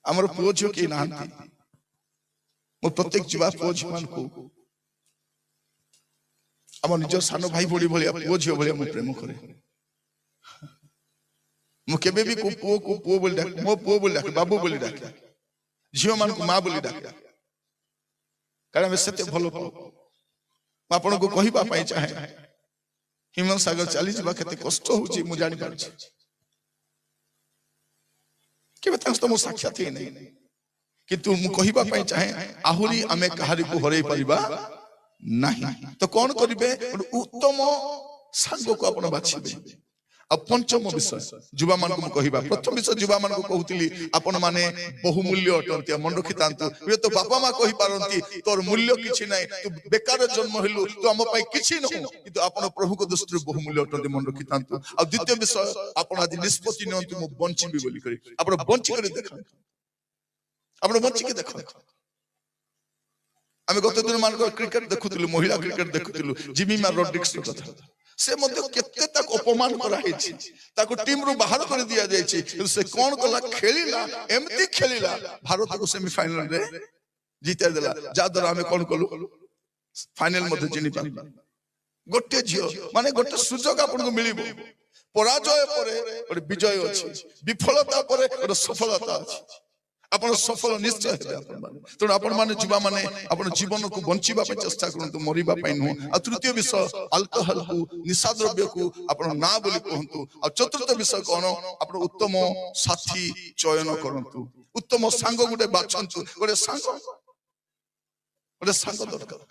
आमर पुओ झियो के नांती मो प्रत्येक जीवा पुओ झियो मान को आम निज सान भाई भोड़ी भलिया पुओ झियो भलिया मो प्रेम करे मो केबे भी को पुओ बोली डाक मो पुओ बोली डाक बाबू बोली डाक झियो मान को मां बोली डाक कारण में सत्य भलो पाओ आपण को कहिबा पई चाहे हिमन सागर चली जबा केते कष्ट होची मु जानि पारछि केबे तक मो साक्षात हे नहीं किंतु मु कहिबा पई चाहे आहुरी आमे कहारी को हरई परिबा नहीं तो कौन करिवे उत्तम सांग को आपण बाछिबे आ पंचम विषय जुवा मान को कहिबा प्रथम विषय जुवा मान को कहउतिली आपण माने बहुमूल्य अटंती मन रखितांतु ये तो बापा मां कहि पारंती तोर मूल्य किछि नै तू बेकार जन्म हेलु तू हम पई किछि न किंतु आपण प्रभु को दृष्टि बहुमूल्य अटंती मन रखितांतु आ द्वितीय विषय आपण आज निष्पत्ति नियंतु मु बंचिबी बोली करी आपण बंचि करी देख आपण बंचि के देख आमे गत दिन मान को क्रिकेट देखुतिलु महिला क्रिकेट देखुतिलु जिमिमा रोड्रिक्स कथा से मध्य केते तक अपमान करा हेछि ताको टीम रो बाहर कर दिया जायछि से कोन कला खेलिला एमती खेलिला भारत को सेमीफाइनल रे जीते देला जा द्वारा हमें कोन कलु फाइनल मध्ये जिनि पाबा गोटे जियो माने गोटे सुजोग आपन को मिलिबो पराजय परे और विजय अछि विफलता परे और सफलता अछि आपण सफल निश्चय हेबे आपण माने तो आपण माने जीवा माने आपण जीवन को बंचिबा पे चेष्टा करंतु मरिबा पई न आ तृतीय विषय अल्कोहल को निशा द्रव्य को आपण ना बोली कहंतु आ चतुर्थ विषय कोन आपण उत्तम साथी चयन करंतु उत्तम सांग गुटे बाछंतु गोटे सांग दरकार